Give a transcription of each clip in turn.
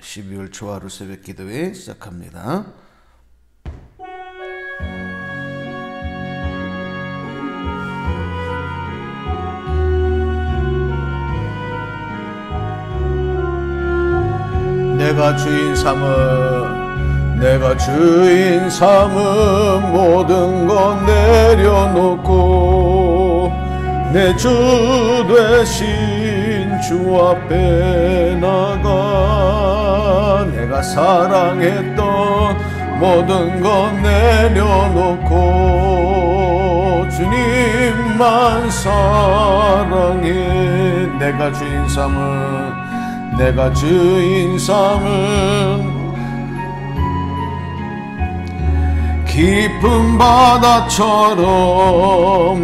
12월 초하루 새벽 기도회 시작합니다. 내가 주인 삼은 모든 것 내려놓고 내 주 되신 주 앞에 나가 내가 사랑했던 모든 것 내려놓고 주님만 사랑해. 내가 주인 삼은 깊은 바다처럼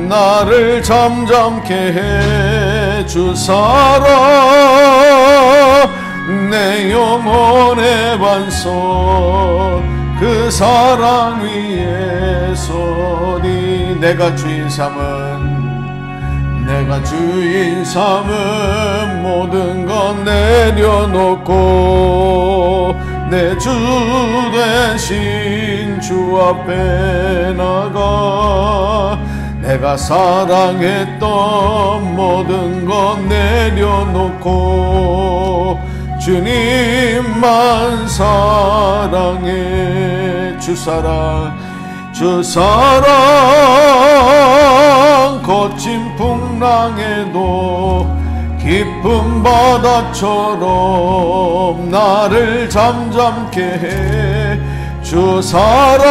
나를 잠잠케 해주사라. 내 영혼의 반석 그 사랑 위에 서리. 내가 주인 삼은 모든 것 내려놓고 내 주 되신 주 앞에 나가 내가 사랑했던 모든 것 내려놓고 주님만 사랑해. 주 사랑 거친 풍랑에도 깊은 바다처럼 나를 잠잠케 해. 주 사랑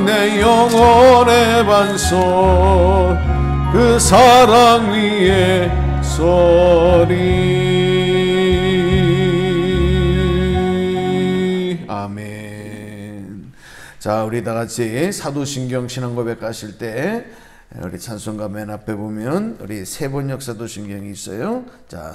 내 영혼의 반석 그 사랑 위에 서리. 아멘. 자, 우리 다 같이 사도신경 신앙고백 하실 때 우리 찬송가 맨 앞에 보면 우리 세번역 사도신경이 있어요. 자,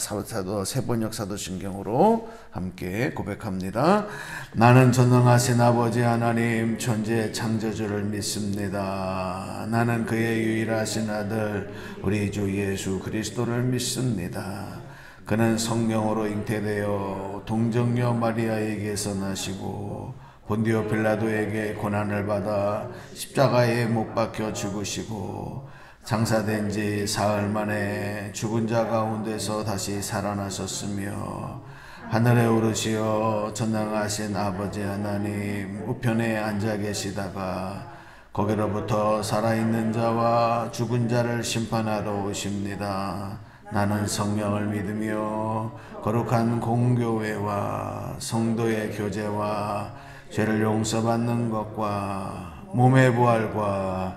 세번역 사도신경으로 함께 고백합니다. 나는 전능하신 아버지 하나님 천지의 창조주를 믿습니다. 나는 그의 유일하신 아들 우리 주 예수 그리스도를 믿습니다. 그는 성령으로 잉태되어 동정녀 마리아에게서 나시고 본디오 빌라도에게 고난을 받아 십자가에 못 박혀 죽으시고 장사된 지 사흘 만에 죽은 자 가운데서 다시 살아나셨으며 하늘에 오르시어 전능하신 아버지 하나님 우편에 앉아 계시다가 거기로부터 살아있는 자와 죽은 자를 심판하러 오십니다. 나는 성령을 믿으며 거룩한 공교회와 성도의 교제와 죄를 용서받는 것과 몸의 부활과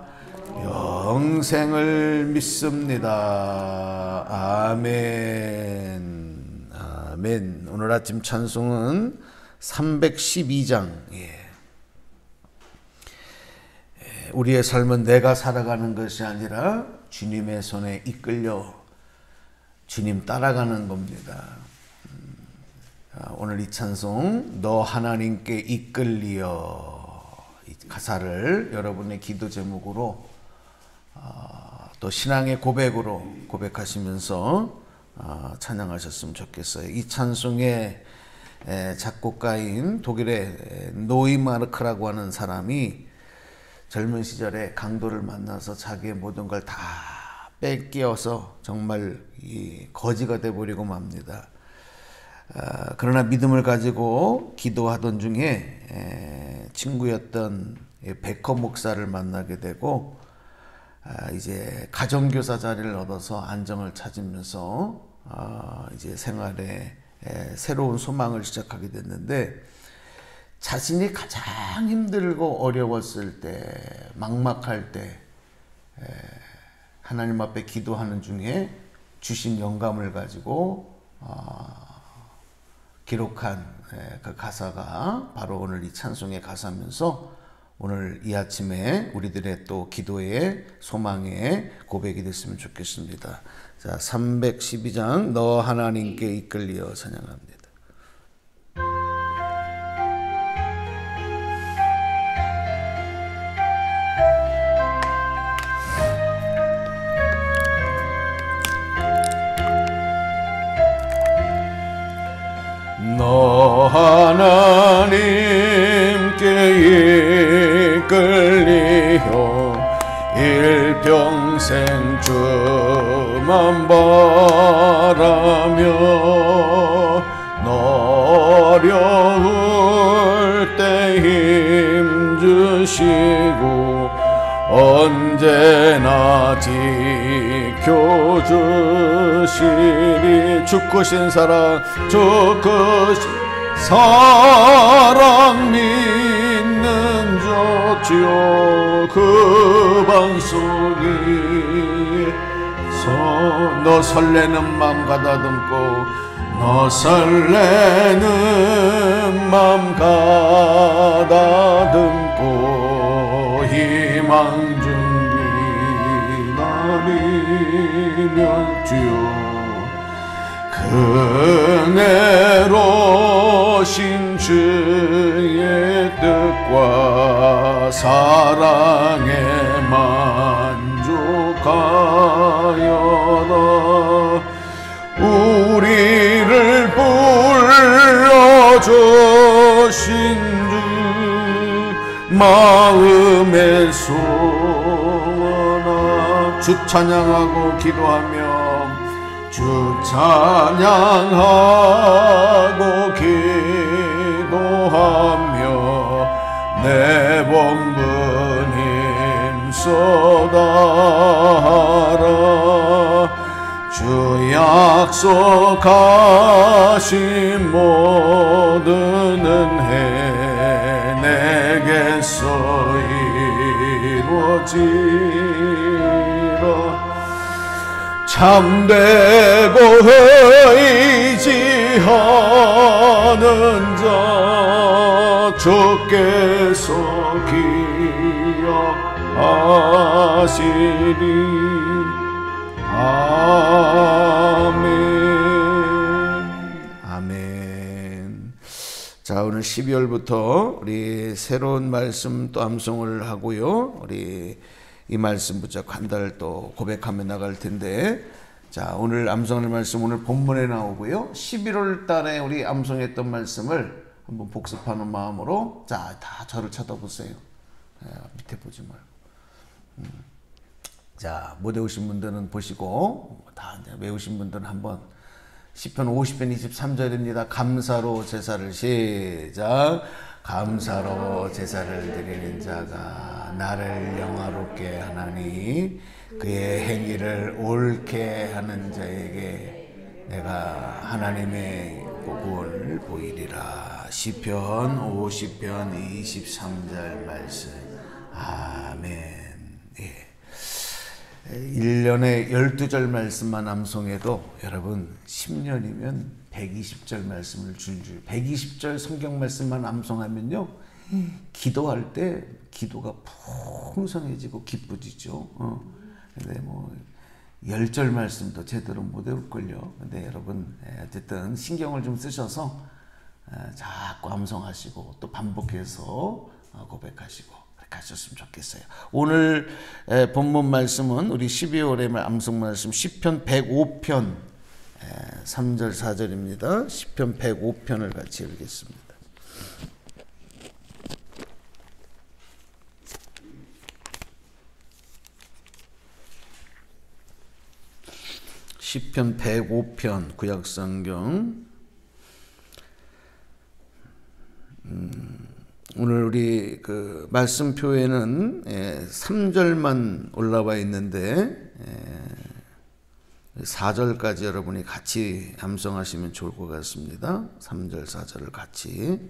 영생을 믿습니다. 아멘. 아멘. 오늘 아침 찬송은 312장. 우리의 삶은 내가 살아가는 것이 아니라 주님의 손에 이끌려 주님 따라가는 겁니다. 오늘 이 찬송 너 하나님께 이끌리어 이 가사를 여러분의 기도 제목으로 또 신앙의 고백으로 고백하시면서 찬양하셨으면 좋겠어요. 이 찬송의 작곡가인 독일의 노이마르크라고 하는 사람이 젊은 시절에 강도를 만나서 자기의 모든 걸 다 뺏기어서 정말 이 거지가 돼버리고 맙니다. 그러나 믿음을 가지고 기도하던 중에 친구였던 베커 목사를 만나게 되고 이제 가정교사 자리를 얻어서 안정을 찾으면서 이제 생활에 새로운 소망을 시작하게 됐는데 자신이 가장 힘들고 어려웠을 때 막막할 때 하나님 앞에 기도하는 중에 주신 영감을 가지고 기록한 그 가사가 바로 오늘 이 찬송의 가사면서 오늘 이 아침에 우리들의 또 기도의 소망의 고백이 됐으면 좋겠습니다. 자, 312장 너 하나님께 이끌리어 찬양합니다. 너 하나님께 이끌리어 일평생 주만 바라며 어려울 때 힘 주시고 언제나 지켜주시리. 죽으신 사랑 믿는 자지요. 그 반석이 너 설레는 맘 가다듬고 너 설레는 맘 가다듬고 희망 준비 나리면 주요. 은혜로신 주의 뜻과 사랑에 만족하여라. 우리를 불러주신 주 마음에 소원하. 주 찬양하고 기도하며 주 찬양하고 기도하며 내 본분 힘써다하라. 주 약속하신 모든 은혜 내게서 이루어지라. 참되고 의지하는 자 주께서 기억하시리. 아멘. 아멘. 자, 오늘 12월부터 우리 새로운 말씀 또 암송을 하고요. 우리 이 말씀 붙잡고 한 달 또 고백하며 나갈 텐데, 자, 오늘 암송할 말씀 오늘 본문에 나오고요. 11월 달에 우리 암송했던 말씀을 한번 복습하는 마음으로, 자, 다 저를 쳐다보세요. 밑에 보지 말고. 자, 못 외우신 분들은 보시고, 다 외우신 분들은 한번 시편 50편 23절입니다. 감사로 제사를 시작. 감사로 제사를 드리는 자가 나를 영화롭게 하나니 그의 행위를 옳게 하는 자에게 내가 하나님의 복을 보이리라. 시편 50편 23절 말씀. 아멘. 예. 1년에 12절 말씀만 암송해도 여러분 10년이면 120절 말씀을 줄줄 120절 성경 말씀만 암송하면요, 기도할 때 기도가 풍성해지고 기쁘지죠. 근데 뭐 10절 말씀도 제대로 못 외울걸요. 근데 여러분 어쨌든 신경을 좀 쓰셔서 자꾸 암송하시고 또 반복해서 고백하시고 그렇게 하셨으면 좋겠어요. 오늘 본문 말씀은 우리 12월의 암송 말씀 시편 105편 3절 4절입니다. 시편 105편을 같이 읽겠습니다. 시편 105편 구약성경. 오늘 우리 그 말씀표에는 3절만 올라와 있는데 4절까지 여러분이 같이 암송하시면 좋을 것 같습니다. 3절 4절을 같이.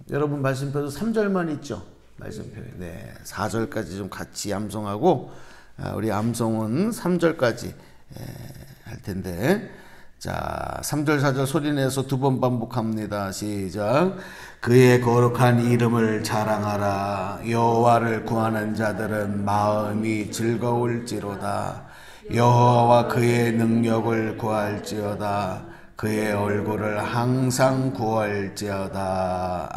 여러분 말씀표도 3절만 있죠? 말씀표에. 네, 4절까지 좀 같이 암송하고 우리 암송은 3절까지 할 텐데, 자, 3절 4절 소리내서 두 번 반복합니다. 시작. 그의 거룩한 이름을 자랑하라. 여호와를 구하는 자들은 마음이 즐거울지로다. 여호와와 그의 능력을 구할지어다. 그의 얼굴을 항상 구할지어다.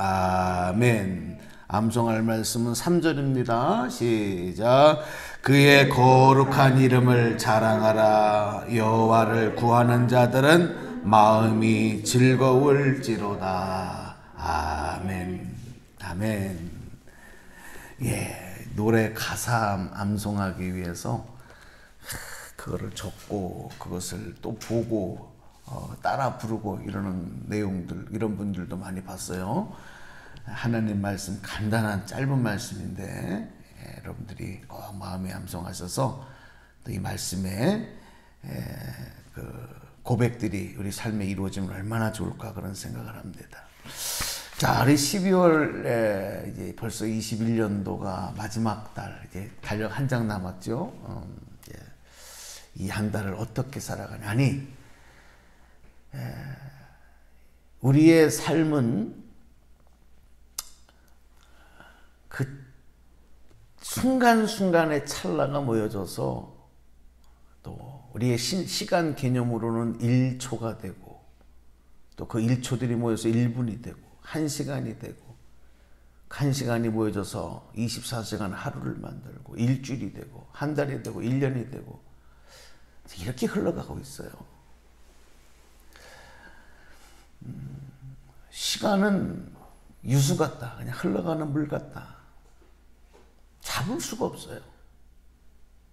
아멘. 암송할 말씀은 3절입니다. 시작. 그의 거룩한 이름을 자랑하라. 여호와를 구하는 자들은 마음이 즐거울지로다. 아멘. 아멘. 예, 노래 가사 암송하기 위해서 그거를 적고 그것을 또 보고 따라 부르고 이러는 내용들, 이런 분들도 많이 봤어요. 하나님 말씀, 간단한 짧은 말씀인데 여러분들이 꼭 마음에 암송하셔서 또 이 말씀에 그 고백들이 우리 삶에 이루어지면 얼마나 좋을까 그런 생각을 합니다. 자, 우리 12월에 이제 벌써 21년도가 마지막 달, 이제 달력 한 장 남았죠. 이 한 달을 어떻게 살아가냐. 아니, 우리의 삶은 그 순간순간의 찰나가 모여져서 또 우리의 시간 개념으로는 1초가 되고 또 그 1초들이 모여서 1분이 되고 1시간이 되고 1시간이 모여져서 24시간 하루를 만들고 일주일이 되고 한 달이 되고 1년이 되고 이렇게 흘러가고 있어요. 시간은 유수 같다. 그냥 흘러가는 물 같다. 잡을 수가 없어요.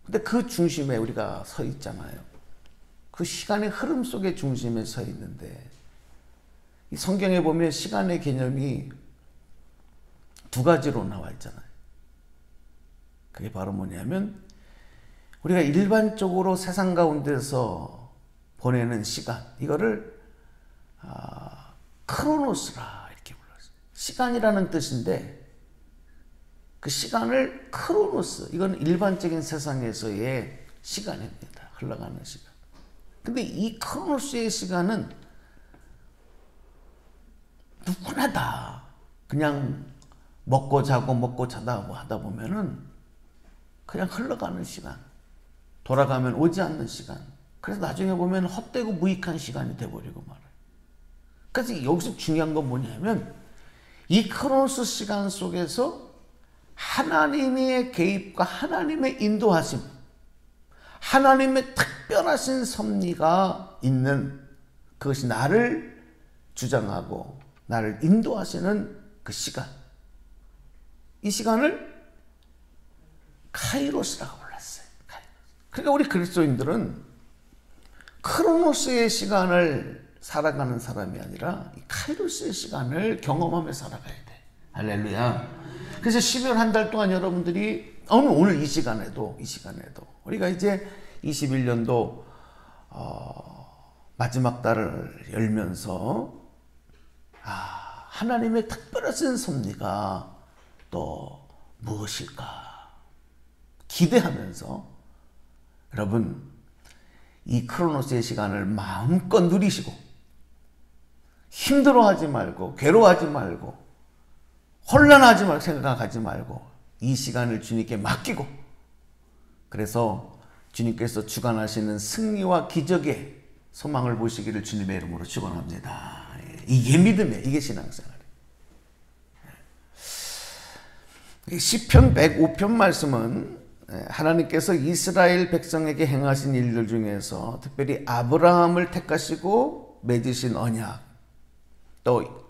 근데 그 중심에 우리가 서 있잖아요. 그 시간의 흐름 속의 중심에 서 있는데 이 성경에 보면 시간의 개념이 두 가지로 나와 있잖아요. 그게 바로 뭐냐면 우리가 일반적으로 세상 가운데서 보내는 시간, 이거를 크로노스라 이렇게 불렀어요. 시간이라는 뜻인데 그 시간을 크로노스, 이건 일반적인 세상에서의 시간입니다. 흘러가는 시간. 근데 이 크로노스의 시간은 누구나 다 그냥 먹고 자고 먹고 자다 뭐 하다 보면은 그냥 흘러가는 시간, 돌아가면 오지 않는 시간, 그래서 나중에 보면 헛되고 무익한 시간이 돼버리고 말아요. 그래서 여기서 중요한 건 뭐냐면 이 크로노스 시간 속에서 하나님의 개입과 하나님의 인도하심, 하나님의 특별하신 섭리가 있는, 그것이 나를 주장하고 나를 인도하시는 그 시간, 이 시간을 카이로스라고 불렀어요. 그러니까 우리 그리스도인들은 크로노스의 시간을 살아가는 사람이 아니라 이 카이로스의 시간을 경험하며 살아가야 돼. 할렐루야. 그래서 12월 한 달 동안 여러분들이 오늘 이 시간에도 우리가 이제 21년도 마지막 달을 열면서 하나님의 특별하신 섭리가 또 무엇일까 기대하면서 여러분 이 크로노스의 시간을 마음껏 누리시고 힘들어하지 말고 괴로워하지 말고 혼란하지 말고 생각하지 말고 이 시간을 주님께 맡기고, 그래서 주님께서 주관하시는 승리와 기적의 소망을 보시기를 주님의 이름으로 축원합니다. 이게 믿음이에요. 이게 신앙생활이에요. 시편 105편 말씀은 하나님께서 이스라엘 백성에게 행하신 일들 중에서 특별히 아브라함을 택하시고 맺으신 언약, 또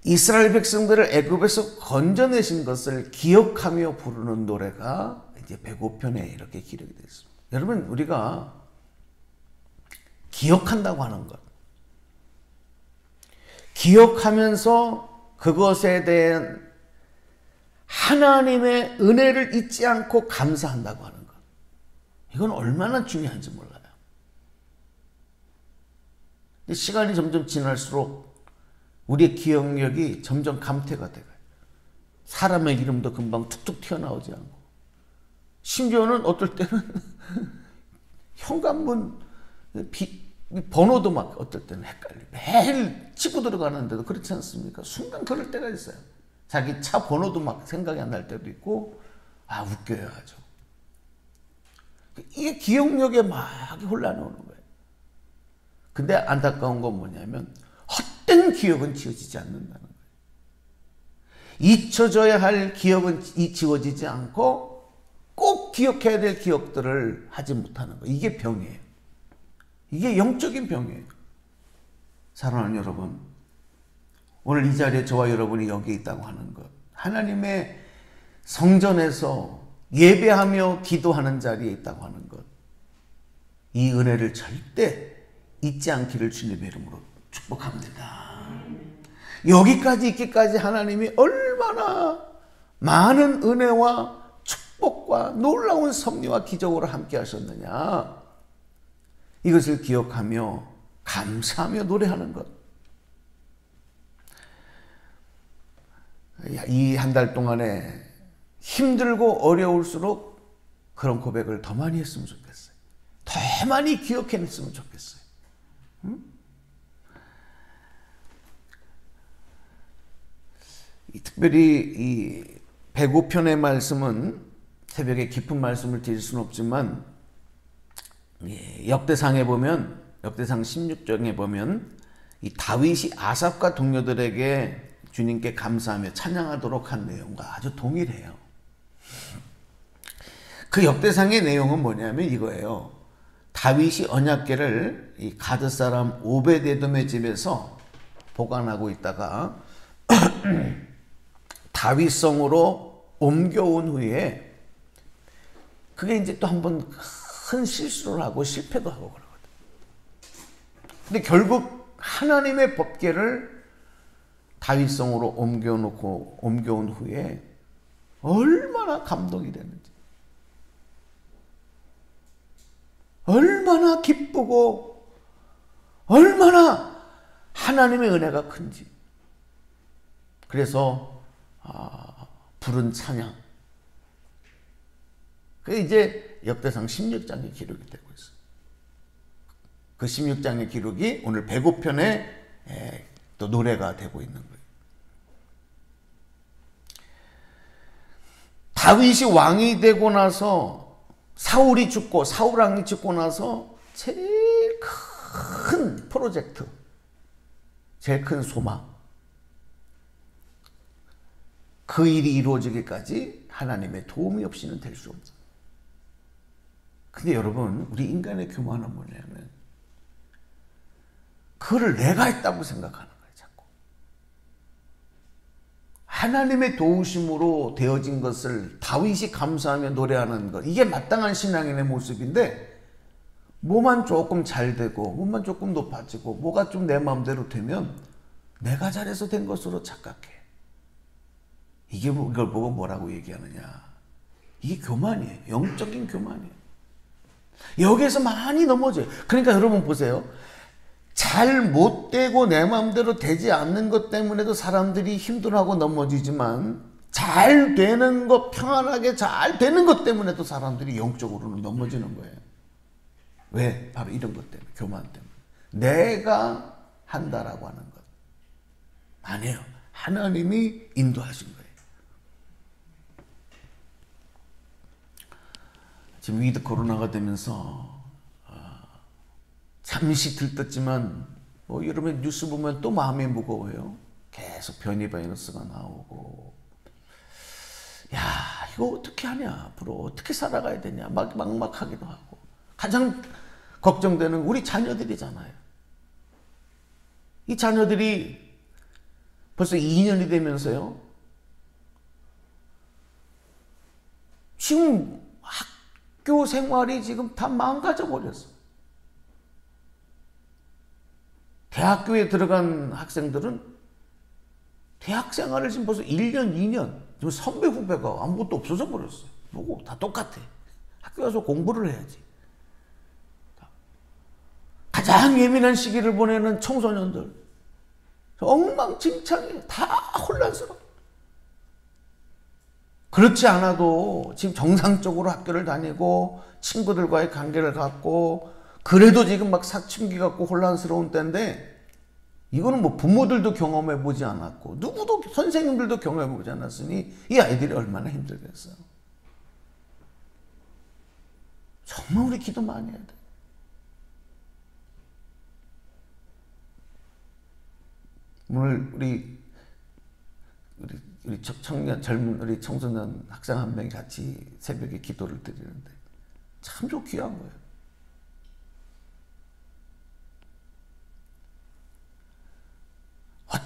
이스라엘 백성들을 애굽에서 건져내신 것을 기억하며 부르는 노래가 이제 105편에 이렇게 기록이 되어 있습니다. 여러분, 우리가 기억한다고 하는 것, 기억하면서 그것에 대한 하나님의 은혜를 잊지 않고 감사한다고 하는 것, 이건 얼마나 중요한지 몰라요. 근데 시간이 점점 지날수록 우리의 기억력이 점점 감퇴가 돼가요. 사람의 이름도 금방 툭툭 튀어나오지 않고, 심지어는 어떨 때는 현관문 번호도 막 어떨 때는 헷갈리고, 매일 치고 들어가는데도 그렇지 않습니까? 순간 그럴 때가 있어요. 자기 차 번호도 막 생각이 안 날 때도 있고, 웃겨요 아주. 이게 기억력에 막 혼란이 오는 거예요. 근데 안타까운 건 뭐냐면 헛된 기억은 지워지지 않는다는 거예요. 잊혀져야 할 기억은 지워지지 않고 꼭 기억해야 될 기억들을 하지 못하는 거예요. 이게 병이에요. 이게 영적인 병이에요. 사랑하는 여러분, 오늘 이 자리에 저와 여러분이 여기 있다고 하는 것, 하나님의 성전에서 예배하며 기도하는 자리에 있다고 하는 것, 이 은혜를 절대 잊지 않기를 주님의 이름으로 축복합니다. 여기까지 있기까지 하나님이 얼마나 많은 은혜와 축복과 놀라운 섭리와 기적으로 함께 하셨느냐, 이것을 기억하며 감사하며 노래하는 것. 이 한 달 동안에 힘들고 어려울수록 그런 고백을 더 많이 했으면 좋겠어요. 더 많이 기억해냈으면 좋겠어요. 특별히 이 105편의 말씀은 새벽에 깊은 말씀을 드릴 수는 없지만, 역대상에 보면, 역대상 16장에 보면 이 다윗이 아삽과 동료들에게 주님께 감사하며 찬양하도록 한 내용과 아주 동일해요. 그 역대상의 내용은 뭐냐면 이거예요. 다윗이 언약궤를 이 가드 사람 오벳에돔의 집에서 보관하고 있다가 다윗성으로 옮겨온 후에 그게 이제 또 한 번 큰 실수를 하고 실패도 하고 그러거든. 근데 결국 하나님의 법궤를 다윗성으로 옮겨온 후에 얼마나 감동이 됐는지, 얼마나 기쁘고 얼마나 하나님의 은혜가 큰지. 그래서 부른 찬양, 그게 이제 역대상 16장의 기록이 되고 있어요. 그 16장의 기록이 오늘 105편에 또 노래가 되고 있는 거예요. 다윗이 왕이 되고 나서 사울이 죽고 사울 왕이 죽고 나서 제일 큰 프로젝트, 제일 큰 소망, 그 일이 이루어지기까지 하나님의 도움이 없이는 될 수 없어요. 근데 여러분, 우리 인간의 교만은 뭐냐면 그거를 내가 했다고 생각하는 거예요. 자꾸 하나님의 도우심으로 되어진 것을 다윗이 감사하며 노래하는 것, 이게 마땅한 신앙인의 모습인데, 뭐만 조금 잘 되고 뭐만 조금 높아지고 뭐가 좀 내 마음대로 되면 내가 잘해서 된 것으로 착각해. 이걸 보고 뭐라고 얘기하느냐, 이게 교만이에요. 영적인 교만이에요. 여기에서 많이 넘어져요. 그러니까 여러분 보세요. 잘 못되고 내 마음대로 되지 않는 것 때문에도 사람들이 힘들어하고 넘어지지만, 잘 되는 것, 평안하게 잘 되는 것 때문에도 사람들이 영적으로는 넘어지는 거예요. 왜? 바로 이런 것 때문에, 교만 때문에. 내가 한다라고 하는 것. 아니에요. 하나님이 인도하신 거예요. 지금 위드 코로나가 되면서 잠시 들떴지만 뭐 여러분 뉴스 보면 또 마음이 무거워요. 계속 변이 바이러스가 나오고, 야, 이거 어떻게 하냐, 앞으로 어떻게 살아가야 되냐, 막막하기도 하고. 가장 걱정되는 우리 자녀들이잖아요. 이 자녀들이 벌써 2년이 되면서요, 지금 학교 생활이 지금 다 망가져 버렸어. 대학교에 들어간 학생들은 대학 생활을 지금 벌써 1년, 2년, 지금 선배, 후배가 아무것도 없어져 버렸어요. 뭐고, 다 똑같아. 학교 가서 공부를 해야지. 가장 예민한 시기를 보내는 청소년들, 엉망진창이에요. 다 혼란스러워. 그렇지 않아도 지금 정상적으로 학교를 다니고 친구들과의 관계를 갖고, 그래도 지금 막 사춘기 갖고 혼란스러운 때인데, 이거는 뭐 부모들도 경험해 보지 않았고 누구도, 선생님들도 경험해 보지 않았으니 이 아이들이 얼마나 힘들겠어요. 정말 우리 기도 많이 해야 돼. 오늘 우리 젊은 우리 청소년 학생 한 명이 같이 새벽에 기도를 드리는데 참 좀 귀한 거예요.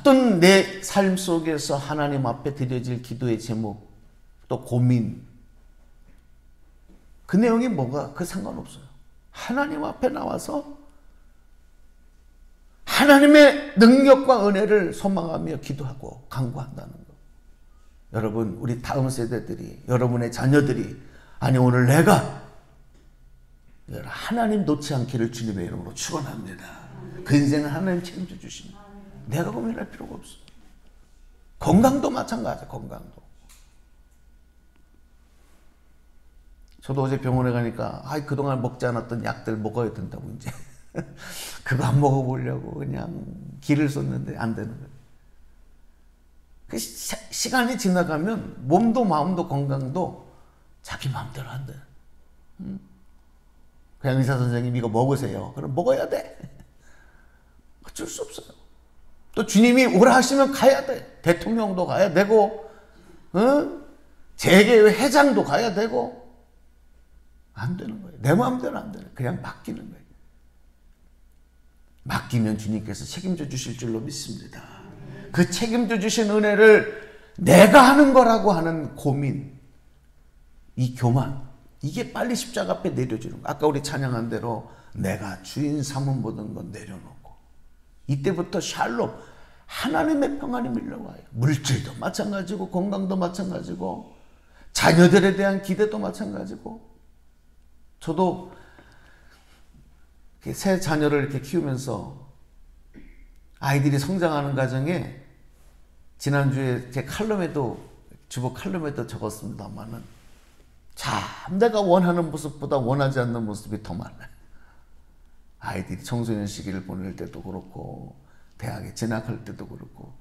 어떤 내 삶 속에서 하나님 앞에 드려질 기도의 제목, 또 고민, 그 내용이 뭐가 그 상관없어요. 하나님 앞에 나와서 하나님의 능력과 은혜를 소망하며 기도하고 간구한다는 거. 여러분, 우리 다음 세대들이, 여러분의 자녀들이, 아니 오늘 내가 하나님 놓지 않기를 주님의 이름으로 축원합니다. 그 인생은 하나님 책임져 주십니다. 내가 고민할 필요가 없어. 건강도 마찬가지야. 건강도. 저도 어제 병원에 가니까 그동안 먹지 않았던 약들 먹어야 된다고 이제 그거 안 먹어보려고 그냥 기를 쏟는데 안 되는 거예요. 그 시간이 지나가면 몸도 마음도 건강도 자기 마음대로 안 돼. 그냥 의사 선생님 이거 먹으세요. 그럼 먹어야 돼. 어쩔 수 없어요. 또 주님이 오라 하시면 가야 돼. 대통령도 가야 되고, 재계회 회장도 가야 되고, 안 되는 거예요. 내 마음대로 안 되는 거예요. 그냥 맡기는 거예요. 맡기면 주님께서 책임져 주실 줄로 믿습니다. 그 책임져 주신 은혜를 내가 하는 거라고 하는 고민, 이 교만, 이게 빨리 십자가 앞에 내려주는 거. 아까 우리 찬양한 대로 내가 주인 삼은 모든 건 내려놓고, 이때부터 샬롬, 하나님의 평안이 밀려와요. 물질도 마찬가지고, 건강도 마찬가지고, 자녀들에 대한 기대도 마찬가지고. 저도 새 자녀를 이렇게 키우면서 아이들이 성장하는 과정에 지난주에 제 칼럼에도, 주보 칼럼에도 적었습니다만은 참 내가 원하는 모습보다 원하지 않는 모습이 더 많아요. 아이들이 청소년 시기를 보낼 때도 그렇고, 대학에 진학할 때도 그렇고,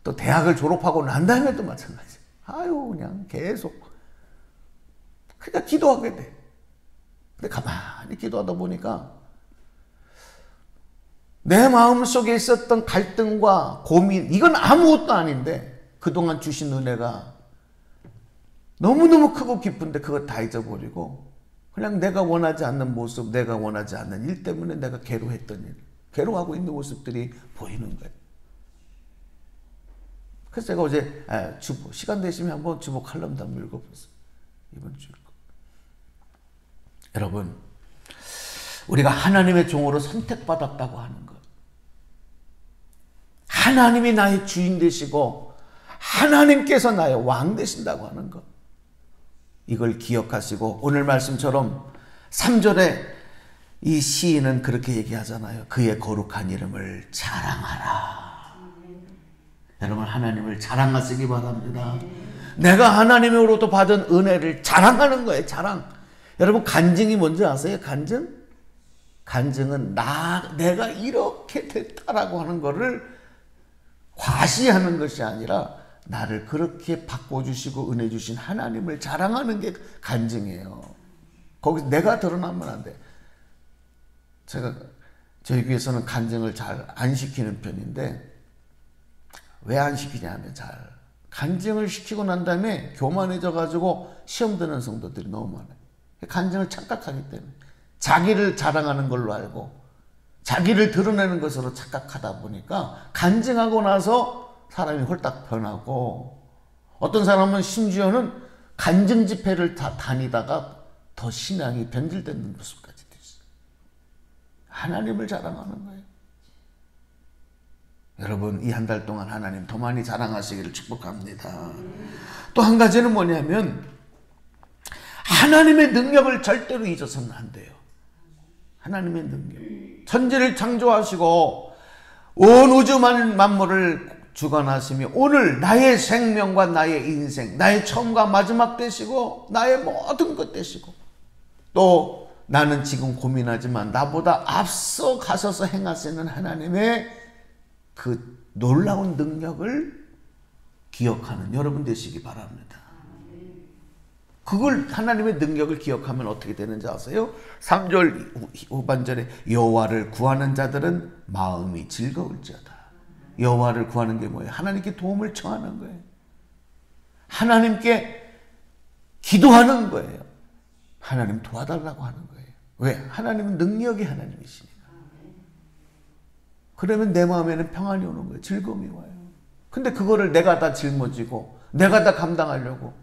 또 대학을 졸업하고 난 다음에도 마찬가지. 그냥 계속. 그러니까 기도하게 돼. 근데 가만히 기도하다 보니까 내 마음속에 있었던 갈등과 고민, 이건 아무것도 아닌데 그동안 주신 은혜가 너무너무 크고 깊은데 그거 다 잊어버리고 그냥 내가 원하지 않는 모습, 내가 원하지 않는 일 때문에 내가 괴로워했던 일, 괴로워하고 있는 모습들이 보이는 거예요. 그래서 제가 어제 주보, 시간 되시면 한번 주보 칼럼도 한번 읽어보세요. 이번 주. 여러분, 우리가 하나님의 종으로 선택받았다고 하는 것, 하나님이 나의 주인 되시고 하나님께서 나의 왕 되신다고 하는 것, 이걸 기억하시고 오늘 말씀처럼 3절에 이 시인은 그렇게 얘기하잖아요. 그의 거룩한 이름을 자랑하라. 여러분, 하나님을 자랑하시기 바랍니다. 내가 하나님으로부터 받은 은혜를 자랑하는 거예요. 자랑. 여러분, 간증이 뭔지 아세요? 간증? 간증은 내가 이렇게 됐다라고 하는 거를 과시하는 것이 아니라 나를 그렇게 바꿔주시고 은혜 주신 하나님을 자랑하는 게 간증이에요. 거기서 내가 드러나면 안 돼. 저희 교회에서는 간증을 잘 안 시키는 편인데, 왜 안 시키냐면 간증을 시키고 난 다음에 교만해져가지고 시험 드는 성도들이 너무 많아요. 간증을 착각하기 때문에 자기를 자랑하는 걸로 알고 자기를 드러내는 것으로 착각하다 보니까 간증하고 나서 사람이 홀딱 변하고, 어떤 사람은 심지어는 간증 집회를 다니다가 더 신앙이 변질되는 모습까지 됐어요. 하나님을 자랑하는 거예요. 여러분, 이 한 달 동안 하나님 더 많이 자랑하시기를 축복합니다. 또 한 가지는 뭐냐면 하나님의 능력을 절대로 잊어서는 안 돼요. 하나님의 능력. 천지를 창조하시고 온 우주 만물을 주관하시며 오늘 나의 생명과 나의 인생, 나의 처음과 마지막 되시고 나의 모든 것 되시고, 또 나는 지금 고민하지만 나보다 앞서 가셔서 행하시는 하나님의 그 놀라운 능력을 기억하는 여러분 되시기 바랍니다. 그걸, 하나님의 능력을 기억하면 어떻게 되는지 아세요? 3절 후반절에 여호와를 구하는 자들은 마음이 즐거울지어다. 여호와를 구하는 게 뭐예요? 하나님께 도움을 청하는 거예요. 하나님께 기도하는 거예요. 하나님 도와달라고 하는 거예요. 왜? 하나님은 능력이 하나님이시니까. 그러면 내 마음에는 평안이 오는 거예요. 즐거움이 와요. 근데 그거를 내가 다 짊어지고 내가 다 감당하려고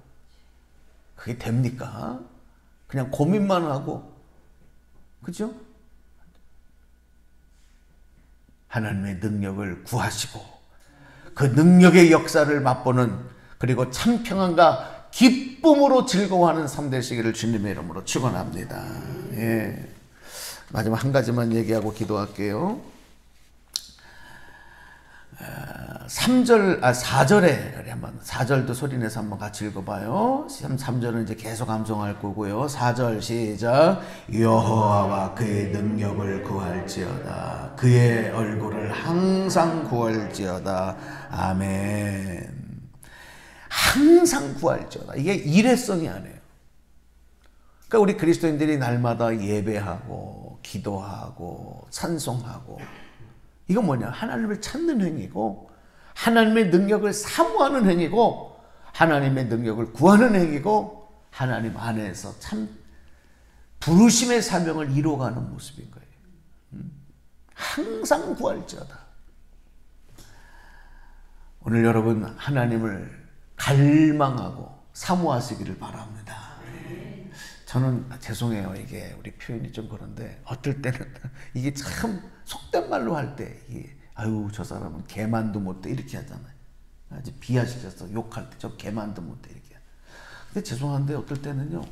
그게 됩니까? 그냥 고민만 하고, 그죠? 하나님의 능력을 구하시고 그 능력의 역사를 맛보는, 그리고 참 평안과 기쁨으로 즐거워하는 삶 되시기를 주님의 이름으로 축원합니다. 예. 마지막 한 가지만 얘기하고 기도할게요. 4절에 한번 4절도 소리내서 한번 같이 읽어봐요. 3절은 이제 계속 암송할 거고요. 4절 시작. 여호와와 그의 능력을 구할지어다. 그의 얼굴을 항상 구할지어다. 아멘. 항상 구할지어다. 이게 일회성이 아니에요. 그러니까 우리 그리스도인들이 날마다 예배하고 기도하고 찬송하고, 이건 뭐냐? 하나님을 찾는 행위고, 하나님의 능력을 사모하는 행위고, 하나님의 능력을 구하는 행위고, 하나님 안에서 참 부르심의 사명을 이루어가는 모습인 거예요. 항상 구할지어다. 오늘 여러분 하나님을 갈망하고 사모하시기를 바랍니다. 저는 죄송해요. 이게 우리 표현이 좀 그런데 어떨 때는 이게 참 속된 말로 할 때 아유 저 사람은 개만도 못돼 이렇게 하잖아요. 아주 비하시켜서 욕할 때 저 개만도 못돼 이렇게. 근데 죄송한데 어떨 때는요,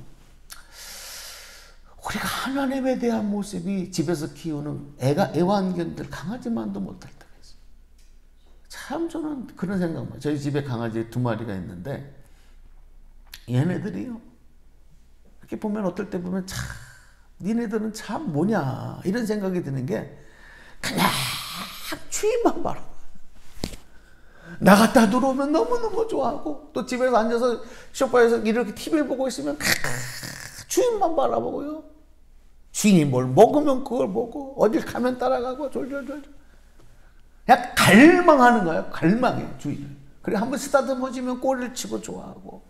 우리가 하나님에 대한 모습이 집에서 키우는 애완견들 강아지만도 못할 때가 있어요. 참 저는 그런 생각만. 저희 집에 강아지 2마리가 있는데 얘네들이요, 이렇게 보면 어떨 때 보면 참 니네들은 참 뭐냐 이런 생각이 드는 게, 그냥 주인만 바라. 나갔다 들어오면 너무너무 좋아하고, 또 집에서 앉아서 소파에서 이렇게 TV를 보고 있으면 주인만 바라보고요. 주인이 뭘 먹으면 그걸 먹고, 어딜 가면 따라가고 졸졸졸. 그냥 갈망하는 거예요. 갈망해 주인을. 그래 한번 쓰다듬어지면 꼬리를 치고 좋아하고.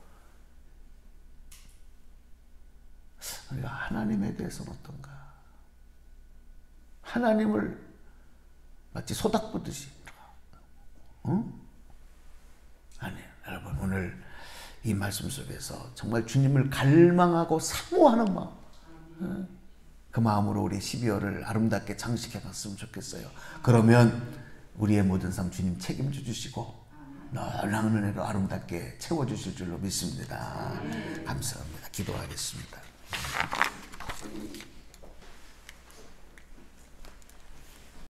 우리가 하나님에 대해서는 어떤가? 하나님을 마치 소닥보듯이, 응? 아니에요. 여러분 오늘 이 말씀 속에서 정말 주님을 갈망하고 사모하는 마음, 그 마음으로 우리 12월을 아름답게 장식해 갔으면 좋겠어요. 그러면 우리의 모든 삶 주님 책임져 주시고 놀라운 은혜로 아름답게 채워주실 줄로 믿습니다. 감사합니다. 기도하겠습니다.